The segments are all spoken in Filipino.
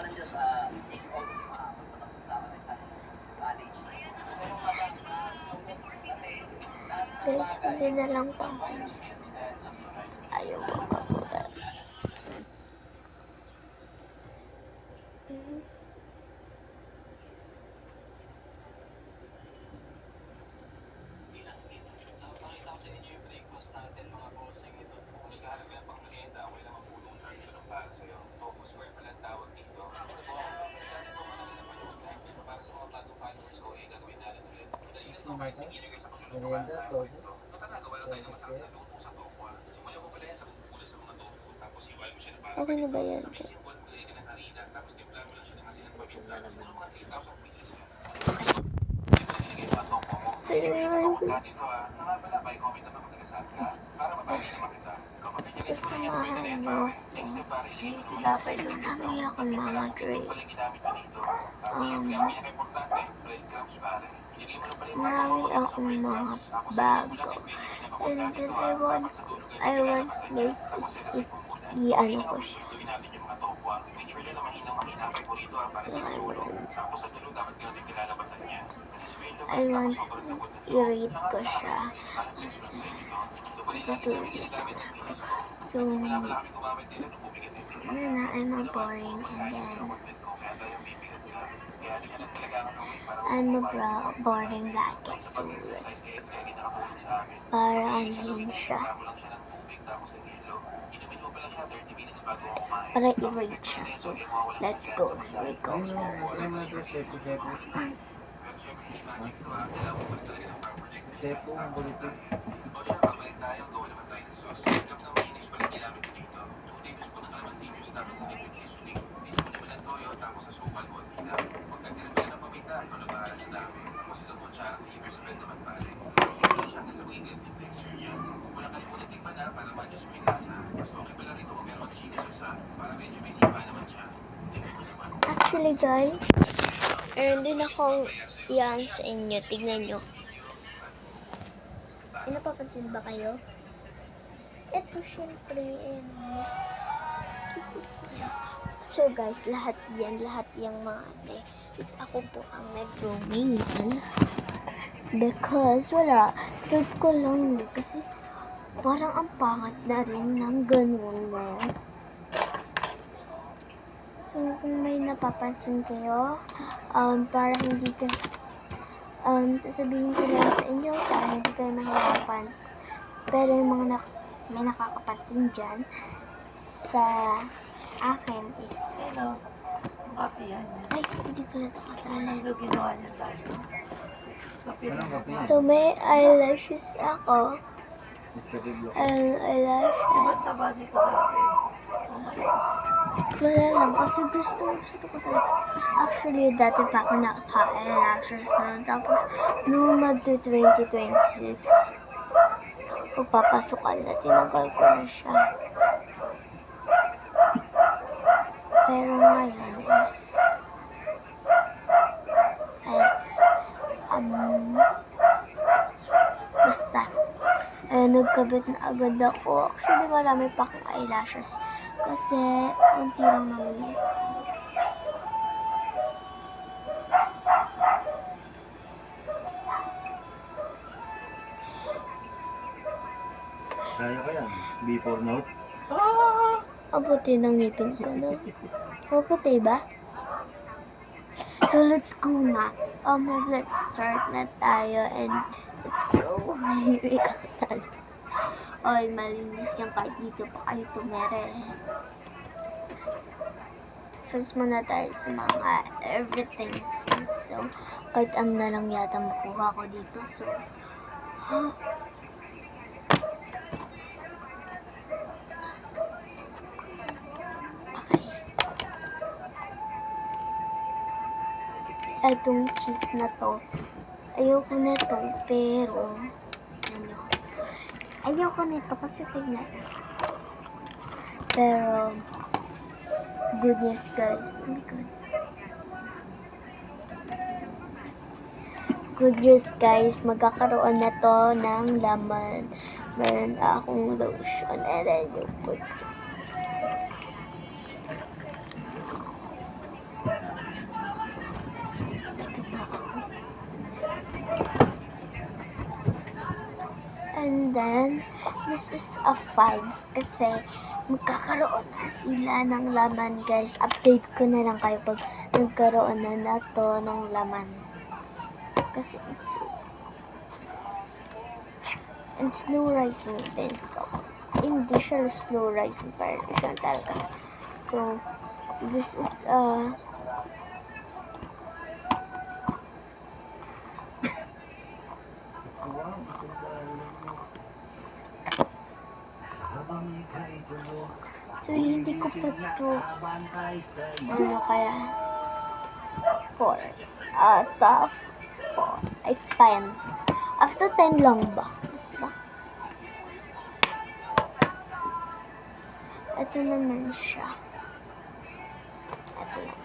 nandiyan sa this August magpapatapos na ako sa college. Pero habang student kasi lahat ng Guys, bagay hindi na lang pansin. Ayaw ko kapura. So, pakita ko sa inyo yung breakfast natin, mga bossing. Ito, kung may kaharap ka ng pang merienda, okay lang magpulong target ng para sa'yo. Tofu square pala ang tawag dito. Ito, ako ba, pagkakit ko matagal na panahon na. Para sa mga bagong followers ko, gagawin natin ulit. Dahil ito, kahit beginner kayo sa pagluluto ka, tayo ito. Tara, gawa na tayo ng masarap na luto sa tofu. Simulan mo pala yan sa bubula sa mga tofu, tapos hiwal mo siya na parang Okay na ba yan? sa may simple, kulay ka ng harina, tapos timpla mo lang siya ng asin at paminta. Siguro mga 3,000 pieces yun. Ilagay mo ang tofu mo. Kung ka dito nga pala, by comment naman kung taga-saan ka, para mabagi naman kita. Kapag ganyan, ito na yan, pwede na yan, pare. Next step, pare, ilagay mo naman yung Dapat yung kami ako mga Dre. ito pala yung ginamit ko dito. Tapos, syempre, ang pinaka-importante, breadcrumbs, pare. Ilagay mo na pala yung Marami akong mga bago. And then I want places i-ano ko siya. Make sure na mahina-mahina ang paborito para di masulong. Tapos sa dulo, dapat ka natin kilalabasan niya. I want i-rate ko siya. Katulad sa so, ano na, I'm a boring and then I'm a boring jacket. So, let's para anuhin siya. Para i-rate siya. So, let's go. Here we go. Tepo, ang bulito. O siya, pagbalik tayo, gawa naman tayo ng sauce. Hanggang na mainis pala ginamit ko dito. 2 tablespoon ng calamansi juice, tapos ng liquid seasoning. Teaspoon naman ng toyo, tapos asukal, konti lang. Huwag nagtira pala ng paminta, ikaw na bahala sa dami. Tapos itong kutsara, flavor spread naman pare. Ito siya kasi magiging yung texture niya. Kung wala kalimutan tikman para ma-adjust mo yung lasa. Mas okay pala rito kung meron chili sauce para medyo may sipa naman siya. Tingnan mo naman. Actually guys, meron din akong yan sa inyo. Tignan nyo. May napapansin ba kayo? Ito syempre so guys, lahat yung mga ate is ako po ang nag-drawing yan. Because wala, third ko lang yun. Kasi parang ang pangat na rin ng ganun mo. So kung may napapansin kayo, para hindi ka sasabihin ko lang sa inyo para hindi kayo mahirapan. Pero yung mga may nakakapansin dyan sa akin is ay, hindi pala ito kasala. So may eyelashes ako. And eyelashes. Wala lang, kasi gusto ko talaga. Actually, dati pa ako nakaka-eyelashes na. Tapos, nung mag-2026, papapasukan na, tinagal ko na siya. Pero ngayon is, basta, nagkabit na agad ako. Actually, marami pa akong eyelashes. Kasi, unti lang naman yun. Kaya ka yan. Before note. Ang puti ng ngipin ko, no? Ang puti ba? So, let's go na. Let's start na tayo and let's go. Here we go. Oy, malinis yan kahit dito pa kayo tumere. First muna tayo sa mga everything since. So, kahit ano na lang yata makuha ko dito. So, itong cheese na to, ayoko na to, pero ayoko nito kasi tignan. Pero good news guys. Oh my god. Good news guys, magkakaroon na to ng laman. Meron na akong lotion and then yung put. And then, this is a 5 kasi magkakaroon na sila ng laman, guys. Update ko na lang kayo pag nagkaroon na to ng laman. Kasi and slow rising din to. Hindi siya slow rising, pero siya talaga. So, this is Wow, sundalo mo. Habang ika'y tulo, so hindi ko pa to bantay sa ano kaya 4 top 4 ay 10 after 10 lang ba basta ito naman siya ito lang.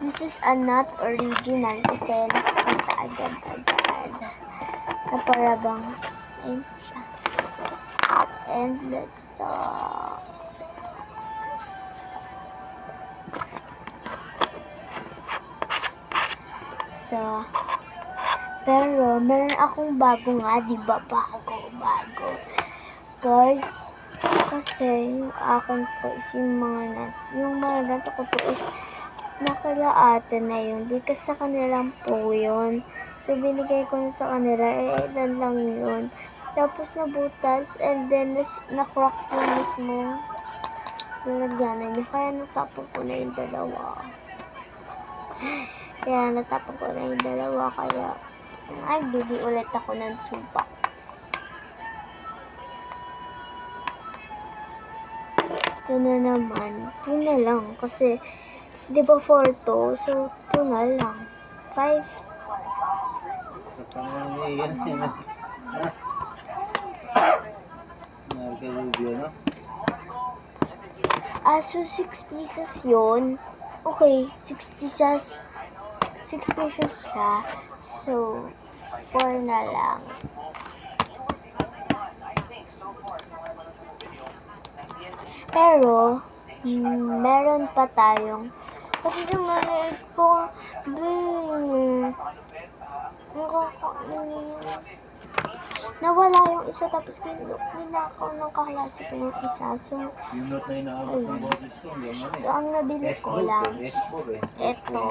This is a not original kasi nakikita agad na para bang ayun siya. And let's talk. So, pero meron akong bago nga, di ba? Bago. Guys, kasi yung akin po is yung mga ganito ko po is nakalaate na yun. Di kasi sa kanilang po yun. So, binigay ko na sa kanila. Ilan lang yun. Tapos nabutas and then na-crack yung mismo nalagyanan niya. Kaya natapon ko na yung dalawa. Kaya ay, bili ulit ako ng 2 packs. Ito na naman. 2 na lang. Kasi, di ba 4 to? So, 2 na lang. 5. Sa pangyayari yan. Marga Rubio, no? So 6 pieces yun. Okay, 6 pieces. 6 pieces siya. So, 4 na lang. Pero, meron pa tayong kasi yung manood ko, nawala yung isa tapos ninakaw ng kaklase ko yung isa. So, Yung note na inaabot ng boses ko, hanggang ano so ang nabili ko lang S4 eh. ito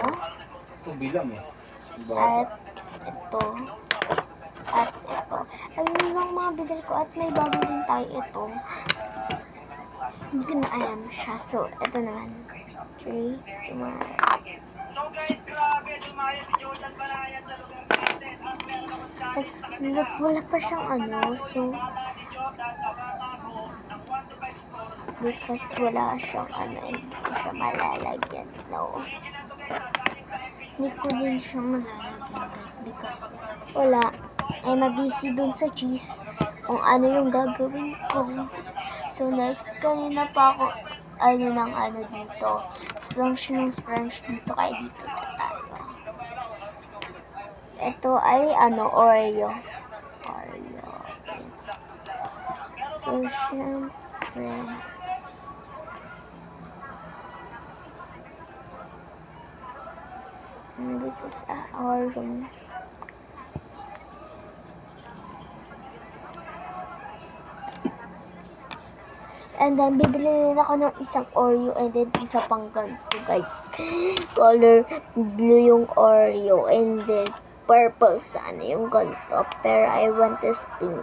Ito bilang eh. Diba? at ito at ito. Ayun lang mga bigay ko at may bago din tayo ito. Hindi ko na alam siya. So, ito naman. 3, 2, 1. So guys, grabe, dumaya si Jordan Barayan sa lugar natin at meron naman challenge sa kanila. Wala pa siyang ano. So, Baba ni Jordan sa baba ko ng 1 to 5 score. because wala siyang ano, hindi ko siya malalagyan. No. Hindi ko din siya malalagyan, guys, because wala. Ay mabisi dun sa cheese kung ano yung gagawin ko. So, next, kanina pa ako dito. Splash dito, kaya dito na tayo. Ito ay Oreo. So, syempre. And this is our room. And then, bibili rin ako ng isang Oreo and then isa pang ganito, guys. Color blue yung Oreo and then purple sana yung ganito. Pero I want this pink.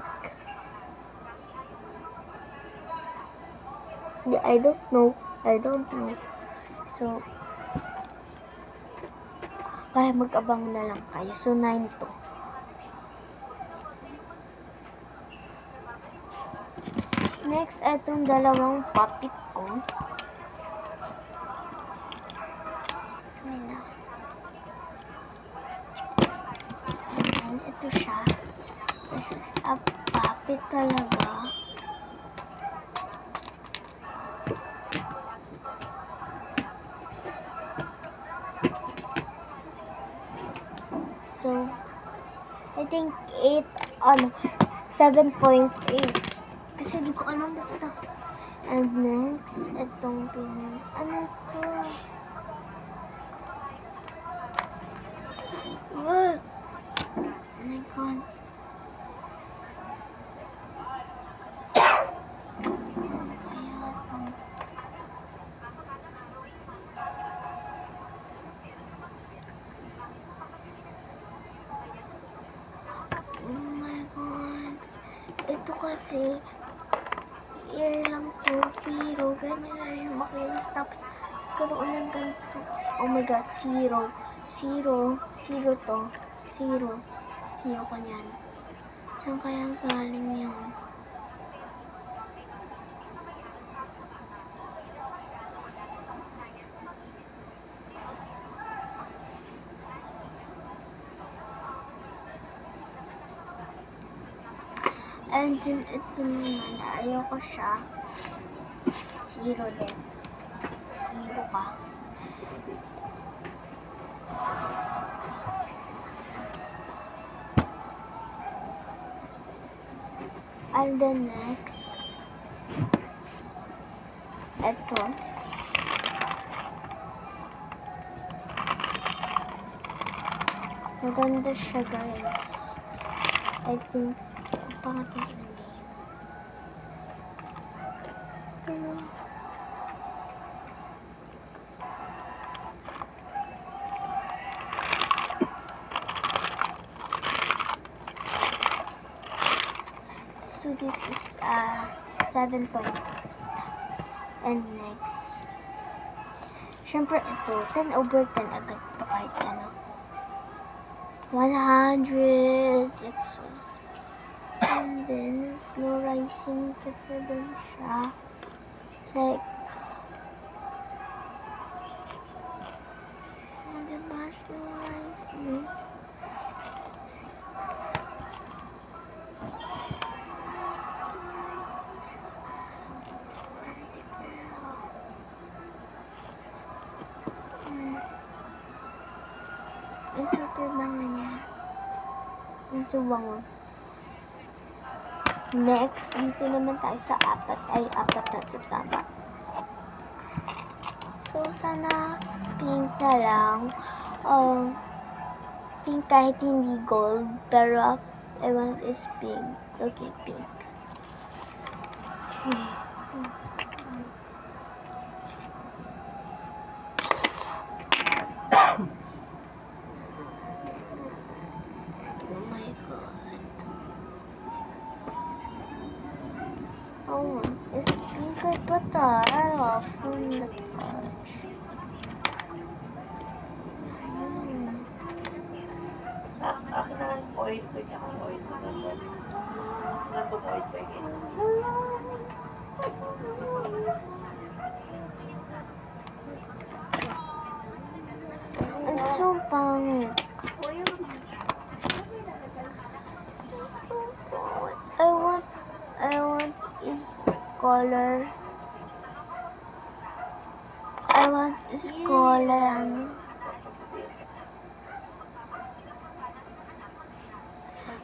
Yeah, I don't know. So, kaya mag-abang na lang kayo. So, 9 to. Next, etong dalawang puppet ko. Ayan na. And ito siya. This is a puppet talaga. So, I think 7.8. Kasi di ko alam basta. And next, itong ano ito? Oh my God. ito kasi, air lang to, pero ganyan na rin makinis. Tapos, karoon ng ganito. Oh my god, zero. Zero. Zero to. Zero. Ayoko niyan. Saan kaya galing yun? And then, ito naman, ayoko siya. Zero din. Zero ka. And then next, ito. Maganda siya, guys. I think, bakit na niya yun? Pero, so this is 7 point. And next, syempre ito, 10 over 10 agad to kahit ano. 100, it's so and then slow rising kasi dun siya. Like, diba slow rising? Ang super bango niya. Ang super bango. Next, dito naman tayo sa apat. Ay, apat na ito, tama. So, sana pink na lang. Pink kahit hindi gold. Pero, I want is pink. Okay, pink. Oh my god. Oh, it's pink at butter. I love the fudge. Akin na lang oil. Pwede akong oil na doon. Nandun oil pwede. It's so pangit. I want is color. I want is color, ano?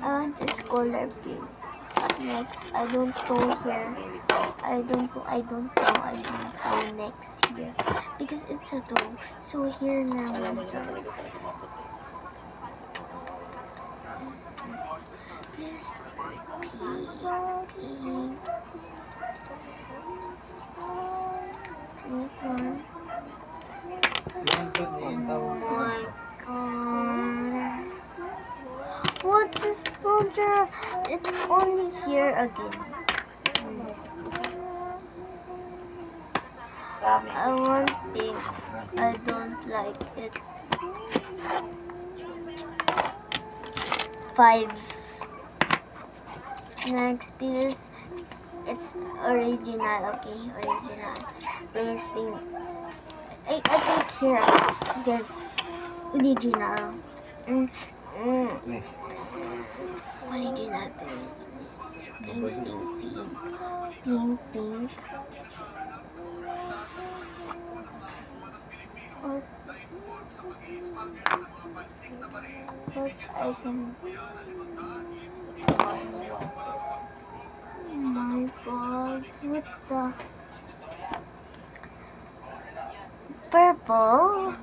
I want is color pink. Next, I don't know here. I don't know next here. Because it's a 2. So here naman sa this pink. This one. Oh my god. What is Roger? It's only here again. I want pink. I don't like it. 5. Next piece. It's original. Okay, original. This pink. I think here. Get original. Original please. Pink. What I can. Oh my god, what the purple?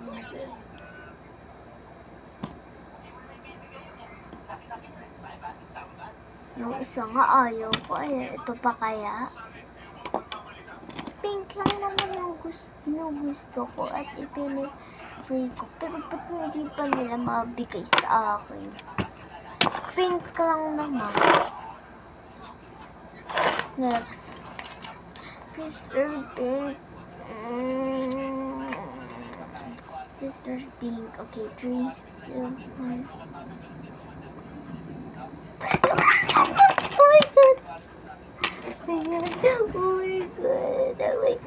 Yung isa nga ayaw ko. Ay, ito pa kaya? Pink lang naman yung gusto ko at ipinitry ko. Pero ba't hindi pa nila mabigay sa akin? Pink lang naman. Next. Please learn pink. Please learn pink. Okay, 3, 2, 1. Oh my god! Oh my god! Oh my god! Oh my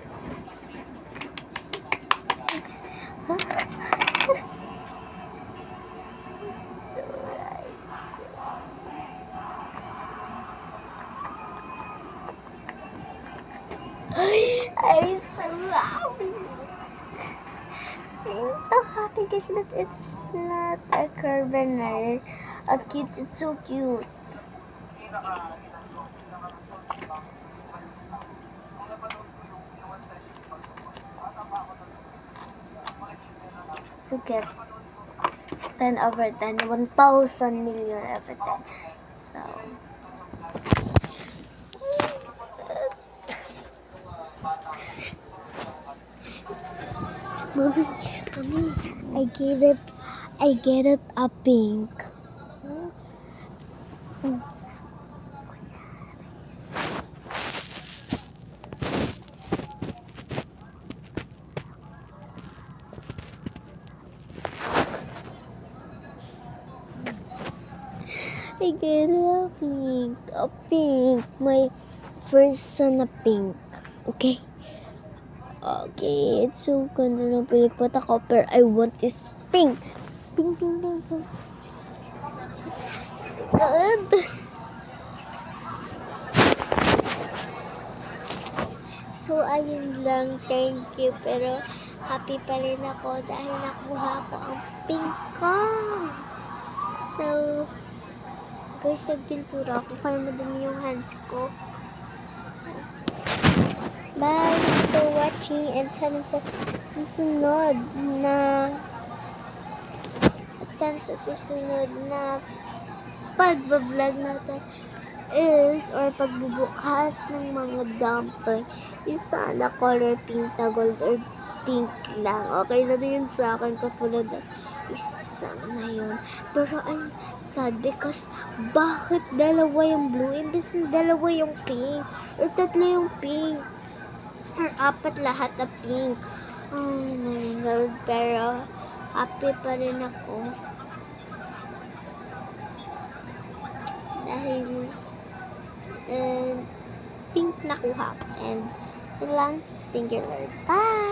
I'm so happy. I'm so happy because that it's not a carbonara. A kid, it's so cute. To get 10 over 10, 1,000 million over 10. So, mommy, I get it a pink. I get a pink. My first son na pink. Okay? Okay, it's so ganda ng pilikpot ako, pero I want this pink. Pink, pink, pink, pink. God. So, ayun lang. Thank you. Pero, happy pa rin ako dahil nakuha ko ang pink ko. So, guys, nagpintura ako. Kaya madumi yung hands ko. Bye for watching, and sana sa susunod na pag-vlog natin or pagbubukas ng mga dumper is sana color pink na gold or pink lang. Okay na yun sa akin katulad ng isang na yun. Pero I'm sad because bakit dalawa yung blue imbes na dalawa yung pink or tatlo yung pink or apat lahat na pink. Oh my god, pero happy pa rin ako dahil pink nakuha. And yun lang. Thank you Lord. Bye!